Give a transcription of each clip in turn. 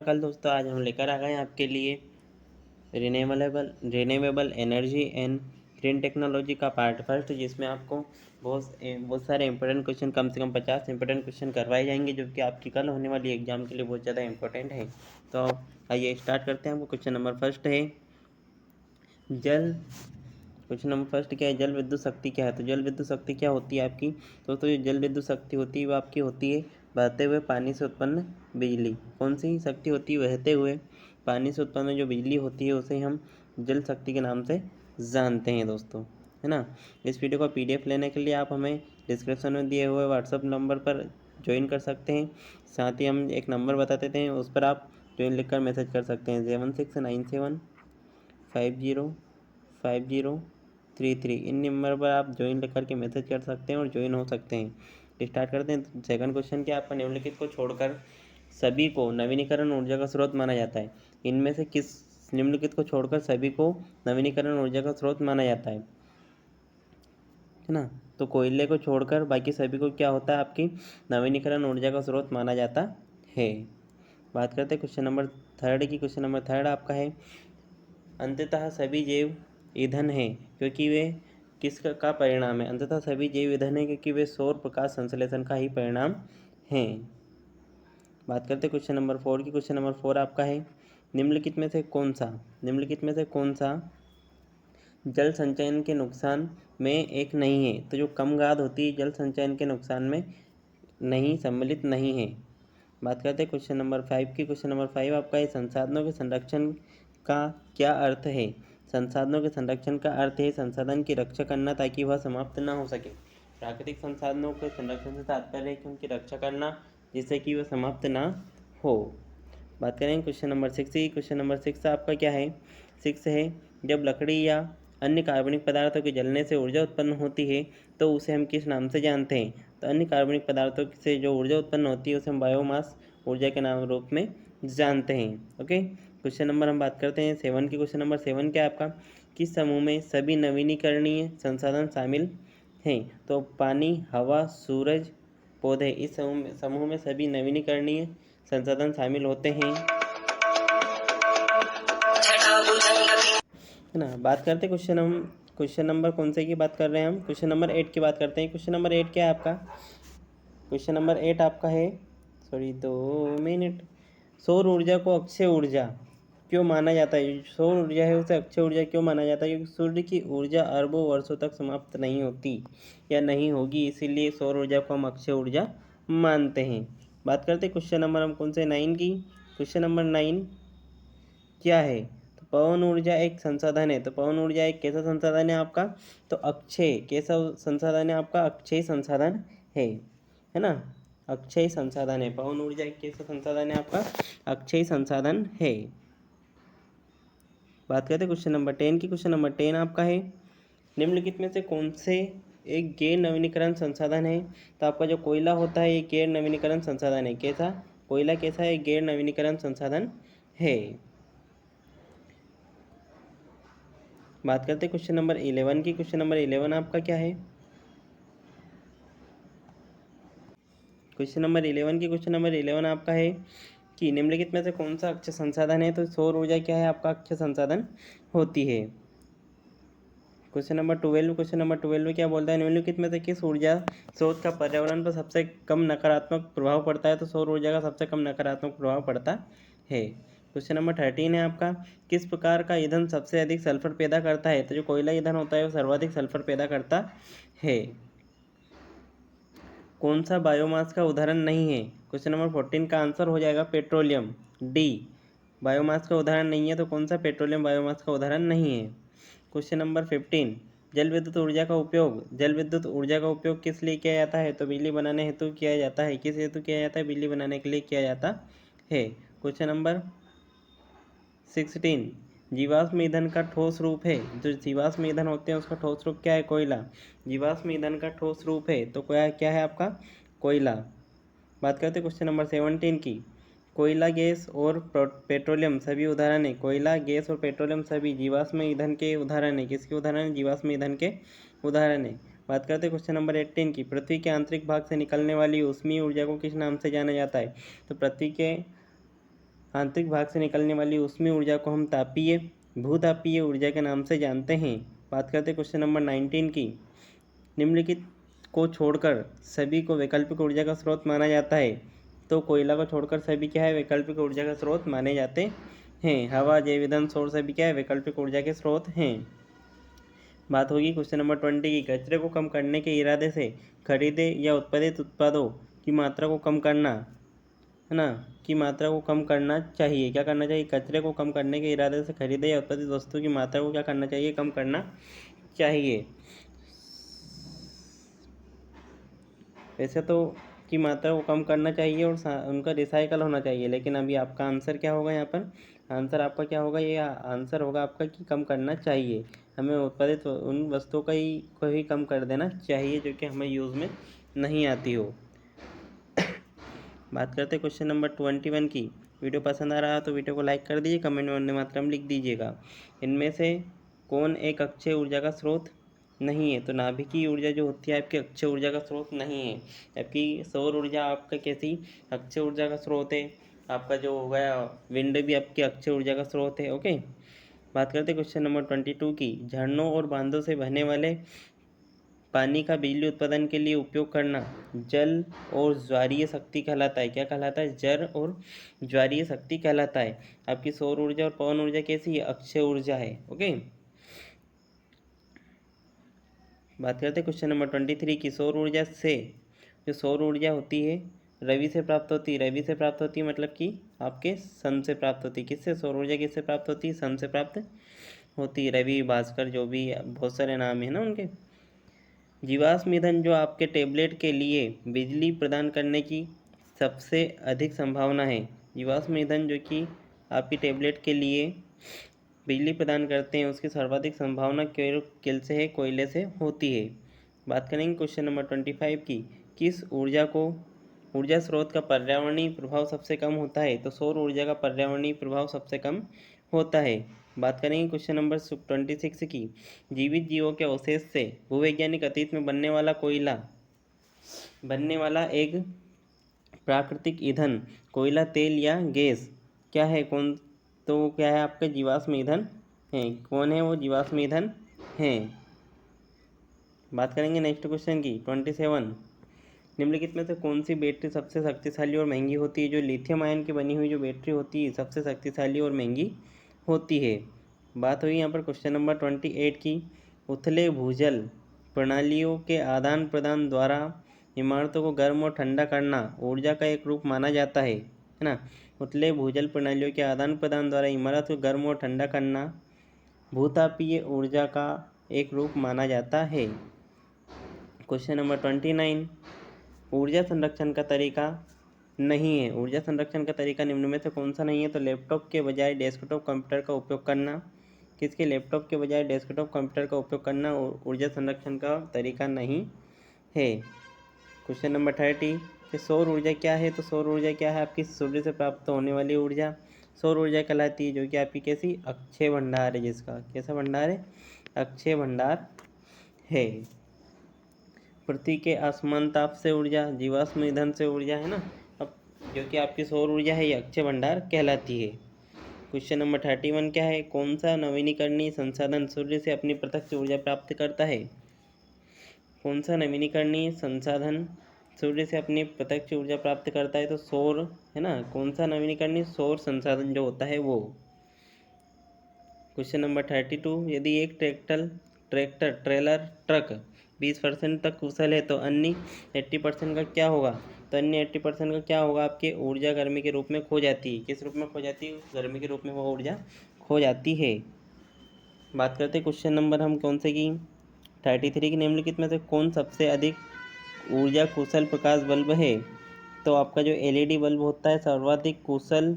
कल दोस्तों आज हम लेकर आ गए हैं आपके लिए renewable energy and green technology का पार्ट फर्स्ट, जिसमें आपको बहुत सारे इंपॉर्टेंट क्वेश्चन, कम से कम 50 इंपॉर्टेंट क्वेश्चन करवाए जाएंगे, जो कि आपकी कल होने वाली एग्जाम के लिए बहुत ज़्यादा इंपॉर्टेंट है। तो आइए स्टार्ट करते हैं। आपको क्वेश्चन नंबर फर्स्ट है क्वेश्चन नंबर फर्स्ट क्या है, जल विद्युत शक्ति क्या है। तो जल विद्युत शक्ति क्या होती है आपकी दोस्तों, जो जल विद्युत शक्ति होती है वो आपकी होती है बहते हुए पानी से उत्पन्न बिजली। कौन सी शक्ति होती है, बहते हुए पानी से उत्पन्न जो बिजली होती है उसे हम जल शक्ति के नाम से जानते हैं दोस्तों, है ना। इस वीडियो का PDF लेने के लिए आप हमें डिस्क्रिप्शन में दिए हुए व्हाट्सअप नंबर पर ज्वाइन कर सकते हैं। साथ ही हम एक नंबर बता देते हैं, उस पर आप ज्वाइन लिखकर मैसेज कर सकते हैं 7697505033। इन नंबर पर आप ज्वाइन लिख करके मैसेज कर सकते हैं और ज्वाइन हो सकते हैं। स्टार्ट करते हैं। तो सेकंड क्वेश्चन क्या, आपका निम्नलिखित को छोड़कर सभी को नवीनीकरण ऊर्जा का स्रोत माना जाता है। इनमें से किस निम्नलिखित को छोड़कर सभी को नवीनीकरण ऊर्जा का स्रोत माना जाता है ना। तो कोयले को छोड़कर बाकी सभी को क्या होता है, आपकी नवीनीकरण ऊर्जा का स्रोत माना जाता है। बात करते हैं क्वेश्चन नंबर थर्ड की। क्वेश्चन नंबर थर्ड आपका है, अंततः सभी जैव ईंधन है क्योंकि वे किसका परिणाम है। अंततः सभी जैव ईंधन है क्योंकि वे सौर प्रकाश संश्लेषण का ही परिणाम हैं। बात करते हैं क्वेश्चन नंबर 4 की। क्वेश्चन नंबर 4 आपका है, निम्नलिखित में से कौन सा जल संचयन के नुकसान में एक नहीं है। तो जो कम गाद होती है जल संचयन के नुकसान में नहीं सम्मिलित नहीं है। बात करते हैं क्वेश्चन नंबर 5 की। क्वेश्चन नंबर 5 आपका है, संसाधनों के संरक्षण का क्या अर्थ है। संसाधनों के संरक्षण का अर्थ है संसाधन की रक्षा करना ताकि वह समाप्त ना हो सके। प्राकृतिक संसाधनों के संरक्षण से तात्पर्य है कि उनकी रक्षा करना जिससे कि वह समाप्त ना हो। बात करें क्वेश्चन नंबर 6 की। क्वेश्चन नंबर 6 आपका क्या है, 6 है, जब लकड़ी या अन्य कार्बनिक पदार्थों के जलने से ऊर्जा उत्पन्न होती है तो उसे हम किस नाम से जानते हैं। तो अन्य कार्बनिक पदार्थों से जो ऊर्जा उत्पन्न होती है उसे हम बायोमास ऊर्जा के नाम रूप में जानते हैं। ओके, क्वेश्चन नंबर हम बात करते हैं 7 की। क्वेश्चन नंबर 7 क्या है आपका, किस समूह में सभी नवीनीकरणीय संसाधन शामिल हैं। तो पानी, हवा, सूरज, पौधे, इस समूह में सभी नवीनीकरणीय संसाधन शामिल होते हैं, है ना। बात करते हैं क्वेश्चन नंबर कौन से की बात कर रहे हैं हम, क्वेश्चन नंबर 8 की बात करते हैं। क्वेश्चन नंबर 8 क्या है आपका, क्वेश्चन नंबर 8 आपका है, 2 मिनट, सौर ऊर्जा को अक्षय ऊर्जा क्यों माना जाता है। सौर ऊर्जा है उसे अक्षय ऊर्जा क्यों माना जाता है, क्योंकि सूर्य की ऊर्जा अरबों वर्षों तक समाप्त नहीं होती या नहीं होगी, इसीलिए सौर ऊर्जा को हम अक्षय ऊर्जा मानते हैं। बात करते हैं क्वेश्चन नंबर हम कौन से 9 की। क्वेश्चन नंबर 9 क्या है, तो पवन ऊर्जा एक संसाधन है। तो पवन ऊर्जा एक कैसा संसाधन है आपका, तो अक्षय कैसा संसाधन है आपका, अक्षय संसाधन है ना। अक्षय संसाधन है, पवन ऊर्जा एक कैसा संसाधन है आपका, अक्षय संसाधन है। बात करते हैं क्वेश्चन नंबर 10 की। क्वेश्चन नंबर 10 आपका है, निम्नलिखित में से कौन से एक गैर नवीनीकरण संसाधन है। तो आपका जो कोयला होता है ये गैर नवीनीकरण संसाधन है। कैसा, कोयला कैसा है, गैर नवीनीकरण संसाधन है। बात करते हैं क्वेश्चन नंबर 11 की। क्वेश्चन नंबर 11 आपका क्या है, क्वेश्चन नंबर 11 की। क्वेश्चन नंबर 11 आपका है कि निम्नलिखित में से कौन सा अक्षय संसाधन है। तो सौर ऊर्जा क्या है आपका, अक्षय संसाधन होती है। क्वेश्चन नंबर 12, क्वेश्चन नंबर 12 क्या बोलता है, निम्नलिखित में से किस ऊर्जा स्रोत का पर्यावरण पर सबसे कम नकारात्मक प्रभाव पड़ता है। तो सौर ऊर्जा का सबसे कम नकारात्मक प्रभाव पड़ता है। क्वेश्चन नंबर 13 है आपका, किस प्रकार का ईंधन सबसे अधिक सल्फर पैदा करता है। तो जो कोयला ईंधन होता है वो सर्वाधिक सल्फर पैदा करता है। कौन सा बायोमास का उदाहरण नहीं है। क्वेश्चन नंबर 14 का आंसर हो जाएगा पेट्रोलियम, डी। बायोमास का उदाहरण नहीं है, तो कौन सा पेट्रोलियम बायोमास का उदाहरण नहीं है। क्वेश्चन नंबर 15, जल विद्युत ऊर्जा का उपयोग किस लिए किया जाता है। तो बिजली बनाने हेतु किया जाता है। किस हेतु किया जाता है, बिजली बनाने के लिए किया जाता है। क्वेश्चन नंबर 16, जीवाश्म ईंधन का ठोस रूप है। जो जीवाश्म ईंधन होते हैं उसका ठोस रूप क्या है, कोयला। जीवाश्म ईंधन का ठोस रूप है तो क्या है आपका, कोयला। बात करते हैं क्वेश्चन नंबर 17 की, कोयला, गैस और पेट्रोलियम सभी उदाहरण है। कोयला, गैस और पेट्रोलियम सभी जीवाश्म ईंधन के उदाहरण है। किसके उदाहरण है, जीवाश्म ईंधन के उदाहरण है। बात करते हैं क्वेश्चन नंबर 18 की, पृथ्वी के आंतरिक भाग से निकलने वाली ऊष्मीय ऊर्जा को किस नाम से जाना जाता है। तो पृथ्वी के आंतरिक भाग से निकलने वाली ऊष्मीय ऊर्जा को हम तापीय भूतापीय ऊर्जा के नाम से जानते हैं। बात करते हैं क्वेश्चन नंबर 19 की। निम्नलिखित को छोड़कर सभी को वैकल्पिक ऊर्जा का स्रोत माना जाता है। तो कोयला को छोड़कर सभी क्या है, वैकल्पिक ऊर्जा का स्रोत माने जाते हैं। हवा, जैव ईंधन, सौर सभी क्या है, वैकल्पिक ऊर्जा के स्रोत हैं। बात होगी क्वेश्चन नंबर 20 की। कचरे को कम करने के इरादे से खरीदे या उत्पादित उत्पादों की मात्रा को कम करना, है ना, की मात्रा को कम करना चाहिए। क्या करना चाहिए? कचरे को कम करने के इरादे से खरीदे या उत्पादित वस्तु की मात्रा को क्या करना चाहिए? कम करना चाहिए। वैसे तो की मात्रा को कम करना चाहिए और उनका रिसाइकल होना चाहिए, लेकिन अभी आपका आंसर क्या होगा यहाँ पर? आंसर आपका क्या होगा? ये आंसर होगा आपका कि कम करना चाहिए। हमें उत्पादित उन वस्तुओं को ही कम कर देना चाहिए जो कि हमें यूज़ में नहीं आती हो। बात करते हैं क्वेश्चन नंबर 21 की। वीडियो पसंद आ रहा तो वीडियो को लाइक कर दीजिए, कमेंट में वंदे मातरम लिख दीजिएगा। इनमें से कौन एक अक्षय ऊर्जा का स्रोत नहीं है? तो नाभिकीय ऊर्जा जो होती है आपकी अक्षय ऊर्जा का स्रोत नहीं है। जबकि सौर ऊर्जा आपका कैसी अक्षय ऊर्जा का स्रोत है। आपका जो हो गया विंड भी आपकी अक्षय ऊर्जा का स्रोत है। ओके, बात करते हैं क्वेश्चन नंबर 22 की। झरनों और बांधों से बहने वाले पानी का बिजली उत्पादन के लिए उपयोग करना जल और ज्वारीय शक्ति कहलाता है। क्या कहलाता है? जल और ज्वारीय शक्ति कहलाता है। आपकी सौर ऊर्जा और पवन ऊर्जा कैसी है? अक्षय ऊर्जा है। ओके, बात करते हैं क्वेश्चन नंबर 23 की। सौर ऊर्जा से जो सौर ऊर्जा होती है रवि से प्राप्त होती है। रवि से प्राप्त होती है मतलब कि आपके सन से प्राप्त होती है। किससे? सौर ऊर्जा किससे प्राप्त होती है? सन से प्राप्त होती है। रवि, भास्कर, जो भी बहुत सारे नाम है ना उनके। जीवाश्म ईंधन जो आपके टेबलेट के लिए बिजली प्रदान करने की सबसे अधिक संभावना है। जीवाश्म ईंधन जो कि आपकी टेबलेट के लिए बिजली प्रदान करते हैं उसकी सर्वाधिक संभावना किल से है, कोयले से होती है। बात करेंगे क्वेश्चन नंबर 25 की। किस ऊर्जा स्रोत का पर्यावरणीय प्रभाव सबसे कम होता है? तो सौर ऊर्जा का पर्यावरणीय प्रभाव सबसे कम होता है। बात करेंगे क्वेश्चन नंबर 26 की। जीवित जीवों के अवशेष से भूवैज्ञानिक अतीत में बनने वाला एक प्राकृतिक ईंधन कोयला, तेल या गैस क्या है? तो क्या है? आपका जीवाश्म ईंधन है। कौन है वो जीवाश्म ईंधन है? बात करेंगे नेक्स्ट क्वेश्चन की 27। निम्नलिखित में से कौन सी बैटरी सबसे शक्तिशाली और महंगी होती है? जो लिथियम आयन की बनी हुई जो बैटरी होती है सबसे शक्तिशाली और महंगी होती है। बात हुई यहाँ पर क्वेश्चन नंबर 28 की। उथले भूजल प्रणालियों के आदान प्रदान द्वारा इमारतों को गर्म और ठंडा करना ऊर्जा का एक रूप माना जाता है ना। उथले भूजल प्रणालियों के आदान प्रदान द्वारा इमारत को गर्म और ठंडा करना भूतापीय ऊर्जा का एक रूप माना जाता है। Question number 29। ऊर्जा संरक्षण का तरीका नहीं है। ऊर्जा संरक्षण का तरीका निम्न में से कौन सा नहीं है? तो लैपटॉप के बजाय डेस्कटॉप कंप्यूटर का उपयोग करना। किसके? लैपटॉप के बजाय डेस्कटॉप कंप्यूटर का उपयोग करना ऊर्जा संरक्षण का तरीका नहीं है। क्वेश्चन नंबर 30 कि सौर ऊर्जा क्या है? तो सौर ऊर्जा क्या है? आपकी सूर्य से प्राप्त होने वाली ऊर्जा सौर ऊर्जा कहलाती है, जो कि आपकी कैसी अक्षय भंडार है। जिसका कैसा भंडार है? अक्षय भंडार है। पृथ्वी के असमान ताप से ऊर्जा, जीवाश्म ईंधन से ऊर्जा, है ना, अब जो कि आपकी सौर ऊर्जा है ये अक्षय भंडार कहलाती है। क्वेश्चन नंबर 31 क्या है? कौन सा नवीनीकरणीय संसाधन सूर्य से अपनी प्रत्यक्ष ऊर्जा प्राप्त करता है? कौन सा नवीनीकरणीय संसाधन सूर्य से अपनी प्रत्यक्ष ऊर्जा प्राप्त करता है? तो सौर, है ना। कौन सा नवीनीकरणीय? सौर संसाधन जो होता है वो। क्वेश्चन नंबर 32 यदि एक ट्रैक्टर, ट्रेलर, ट्रक 20% तक कुशल है तो अन्य 80% का क्या होगा? तो अन्य 80% का क्या होगा? आपके ऊर्जा गर्मी के रूप में खो जाती है। किस रूप में खो जाती है? गर्मी के रूप में वो ऊर्जा खो जाती है। बात करते हैं क्वेश्चन नंबर हम कौन से की 33 की। निम्नलिखित में से कौन सबसे अधिक ऊर्जा कुशल प्रकाश बल्ब है? तो आपका जो LED बल्ब होता है सर्वाधिक कुशल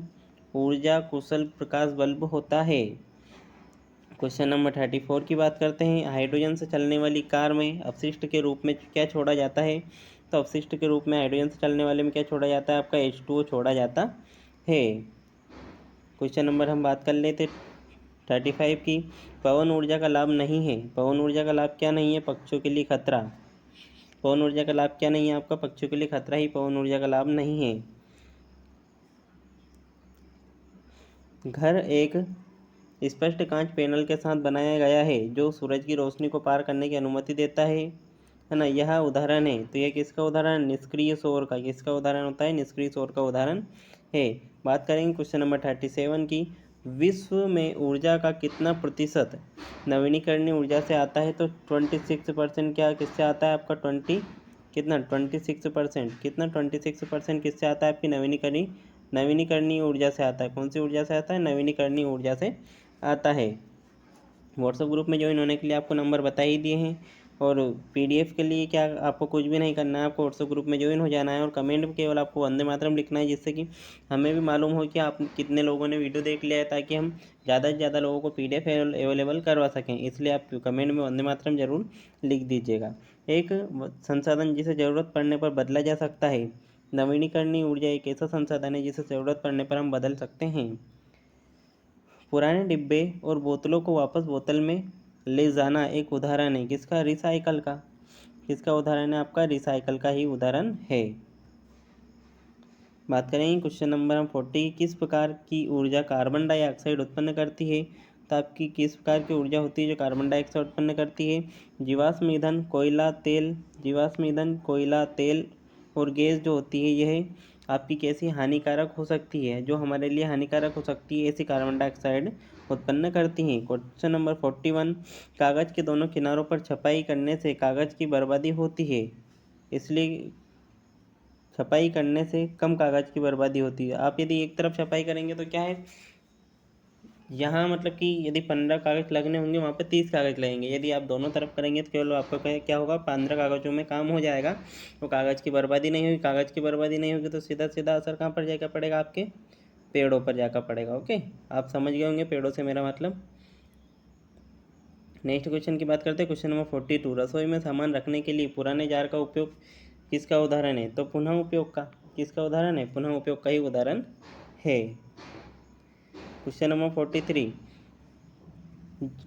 ऊर्जा कुशल प्रकाश बल्ब होता है। क्वेश्चन नंबर 34 की बात करते हैं। हाइड्रोजन से चलने वाली कार में अपशिष्ट के रूप में क्या छोड़ा जाता है? तो अपशिष्ट के रूप में हाइड्रोजन से चलने वाले में क्या छोड़ा जाता है? आपका H2O छोड़ा जाता है। क्वेश्चन नंबर हम बात कर लेते 35 की। पवन ऊर्जा का लाभ नहीं है। पवन ऊर्जा का लाभ क्या नहीं है? पक्षियों के लिए खतरा। पवन ऊर्जा का लाभ क्या नहीं है? आपका पक्षियों के लिए खतरा ही पवन ऊर्जा का लाभ नहीं है। घर एक स्पष्ट कांच पैनल के साथ बनाया गया है जो सूरज की रोशनी को पार करने की अनुमति देता है ना। यह उदाहरण है, तो यह किसका उदाहरण? निष्क्रिय सौर का। किसका उदाहरण होता है? निष्क्रिय सौर का उदाहरण है। बात करेंगे क्वेश्चन नंबर 37 की। विश्व में ऊर्जा का कितना प्रतिशत नवीनीकरणीय ऊर्जा से आता है? तो 26%। क्या किससे आता है आपका? 26%। कितना? 26% किससे आता है? आपकी नवीनीकरणीय ऊर्जा से आता है। कौन सी ऊर्जा से आता है? नवीनीकरणीय ऊर्जा से आता है। व्हाट्सएप ग्रुप में ज्वाइन होने के लिए आपको नंबर बता ही दिए हैं, और पीडीएफ के लिए क्या आपको कुछ भी नहीं करना है, आपको व्हाट्सएप ग्रुप में ज्वाइन हो जाना है और कमेंट में केवल आपको वंदे मातरम लिखना है, जिससे कि हमें भी मालूम हो कि आप कितने लोगों ने वीडियो देख लिया है, ताकि हम ज़्यादा से ज़्यादा लोगों को पीडीएफ अवेलेबल करवा सकें। इसलिए आप कमेंट में वंदे मातरम जरूर लिख दीजिएगा। एक संसाधन जिसे ज़रूरत पड़ने पर बदला जा सकता है। नवीनीकरणीय ऊर्जा एक ऐसा संसाधन है जिसे ज़रूरत पड़ने पर हम बदल सकते हैं। पुराने डिब्बे और बोतलों को वापस बोतल में ले जाना एक उदाहरण है। किसका? रिसाइकल का। किसका उदाहरण है? आपका रिसाइकल का ही उदाहरण है। बात करेंगे क्वेश्चन नंबर 40। किस प्रकार की ऊर्जा कार्बन डाइऑक्साइड उत्पन्न करती है? तो आपकी किस प्रकार की ऊर्जा होती है जो कार्बन डाइऑक्साइड उत्पन्न करती है? जीवाश्म ईंधन, कोयला, तेल। जीवाश्म ईंधन, कोयला, तेल और गैस जो होती है, यह आपकी कैसी हानिकारक हो सकती है? जो हमारे लिए हानिकारक हो सकती है, ऐसी कार्बन डाइऑक्साइड उत्पन्न करती हैं। Question number 41। कागज़ के दोनों किनारों पर छपाई करने से कागज़ की बर्बादी होती है, इसलिए छपाई करने से कम कागज़ की बर्बादी होती है। आप यदि एक तरफ छपाई करेंगे तो क्या है, यहाँ मतलब कि यदि 15 कागज़ लगने होंगे, वहाँ पे 30 कागज़ लगेंगे। यदि आप दोनों तरफ करेंगे तो केवल आपका क्या होगा? 15 कागज़ों में काम हो जाएगा, तो कागज़ की बर्बादी नहीं होगी। कागज़ की बर्बादी नहीं होगी तो सीधा सीधा असर कहाँ पर जाकर पड़ेगा? आपके पेड़ों पर जाकर पड़ेगा। ओके, आप समझ गए होंगे पेड़ों से मेरा मतलब। नेक्स्ट क्वेश्चन की बात करते हैं। Question number 42। रसोई में सामान रखने के लिए पुराने जार का उपयोग किसका उदाहरण है? तो पुनः उपयोग का। किसका उदाहरण है? पुनः उपयोग का ही उदाहरण है। Question number 43।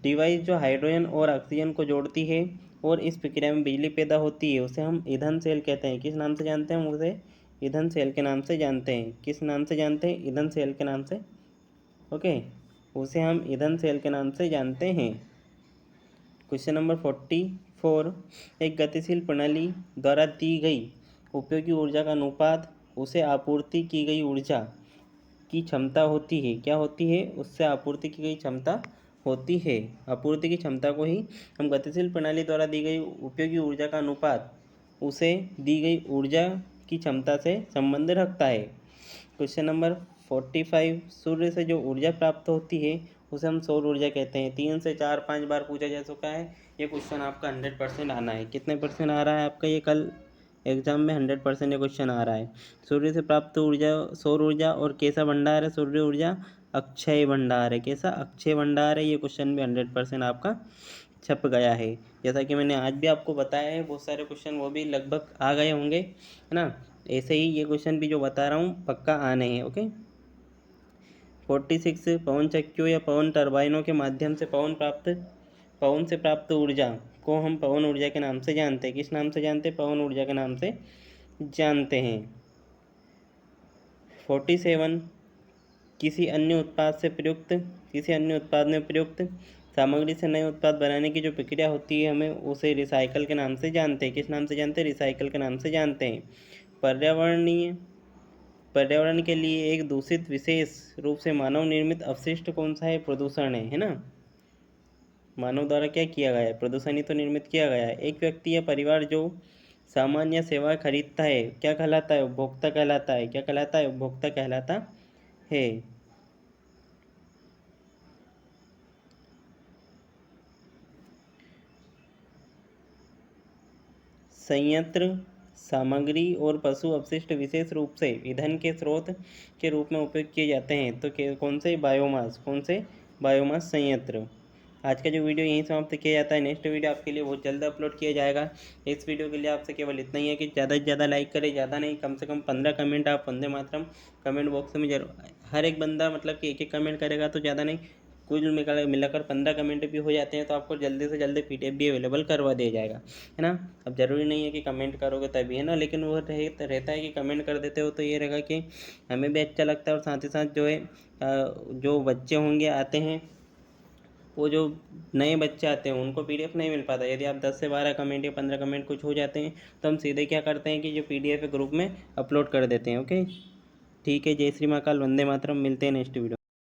डिवाइस जो हाइड्रोजन और ऑक्सीजन को जोड़ती है और इस प्रक्रिया में बिजली पैदा होती है, उसे हम ईंधन सेल कहते हैं। किस नाम से जानते हैं हम उसे? ईंधन सेल के नाम से जानते हैं। किस नाम से जानते हैं? ईंधन सेल के नाम से। ओके, उसे हम ईंधन सेल के नाम से जानते हैं। Question number 44। एक गतिशील प्रणाली द्वारा दी गई उपयोगी ऊर्जा का अनुपात उसे आपूर्ति की गई ऊर्जा की क्षमता होती है। क्या होती है? उससे आपूर्ति की गई क्षमता होती है। आपूर्ति की क्षमता को ही हम गतिशील प्रणाली द्वारा दी गई उपयोगी ऊर्जा का अनुपात उसे दी गई ऊर्जा की क्षमता से संबंध रखता है। Question number 45। सूर्य से जो ऊर्जा प्राप्त होती है उसे हम सौर ऊर्जा कहते हैं। 3 से 4-5 बार पूछा जा चुका है ये क्वेश्चन, आपका 100% आना है। कितने परसेंट आ रहा है आपका ये? कल एग्जाम में 100% ये क्वेश्चन आ रहा है। सूर्य से प्राप्त ऊर्जा सौर ऊर्जा, और कैसा भंडार है सूर्य ऊर्जा? अक्षय भंडार है। कैसा? अक्षय भंडार है। ये क्वेश्चन भी 100% आपका छप गया है। जैसा कि मैंने आज भी आपको बताया है, बहुत सारे क्वेश्चन वो भी लगभग आ गए होंगे, है ना। ऐसे ही ये क्वेश्चन भी जो बता रहा हूँ पक्का आने हैं। ओके। 46। पवन चक्कियों या पवन टर्बाइनों के माध्यम से पवन से प्राप्त ऊर्जा को हम पवन ऊर्जा के नाम से जानते हैं। किस नाम से जानते हैं? पवन ऊर्जा के नाम से जानते हैं। 47। किसी अन्य उत्पाद में प्रयुक्त सामग्री से नए उत्पाद बनाने की जो प्रक्रिया होती है, हमें उसे रिसाइकल के नाम से जानते हैं। किस नाम से जानते हैं? रिसाइकल के नाम से जानते हैं। पर्यावरण के लिए एक दूषित विशेष रूप से मानव निर्मित अवशिष्ट कौन सा है? प्रदूषण है ना। मानव द्वारा क्या किया गया है? प्रदूषण ही तो निर्मित किया गया है। एक व्यक्ति या परिवार जो सामान या सेवा खरीदता है क्या कहलाता है? उपभोक्ता कहलाता है। क्या कहलाता है? उपभोक्ता कहलाता है। संयंत्र सामग्री और पशु अपशिष्ट विशेष रूप से ईंधन के स्रोत के रूप में उपयोग किए जाते हैं। तो कौन से? बायोमास। कौन से? बायोमास संयंत्र। आज का जो वीडियो यहीं समाप्त किया जाता है। नेक्स्ट वीडियो आपके लिए बहुत जल्द अपलोड किया जाएगा। इस वीडियो के लिए आपसे केवल इतना ही है कि ज़्यादा से ज़्यादा लाइक करें, ज़्यादा नहीं, कम से कम 15 कमेंट आप वंदे मातरम कमेंट बॉक्स में जरूर। हर एक बंदा मतलब कि एक कमेंट करेगा तो ज़्यादा नहीं, कुल मिलाकर 15 कमेंट भी हो जाते हैं तो आपको जल्दी से जल्दी पीडीएफ भी अवेलेबल करवा दिया जाएगा, है ना। अब ज़रूरी नहीं है कि कमेंट करोगे तभी, है ना, लेकिन वो रहता है कि कमेंट कर देते हो तो ये रहेगा कि हमें भी अच्छा लगता है और साथ ही साथ जो है जो बच्चे होंगे आते हैं, वो जो नए बच्चे आते हैं उनको पीडीएफ नहीं मिल पाता। यदि आप 10 से 12 कमेंट या 15 कमेंट कुछ हो जाते हैं तो हम सीधे क्या करते हैं कि जो पीडीएफ है ग्रुप में अपलोड कर देते हैं। ओके, ठीक है। जय श्री महाकाल, वंदे मातरम। मिलते हैं नेक्स्ट वीडियो।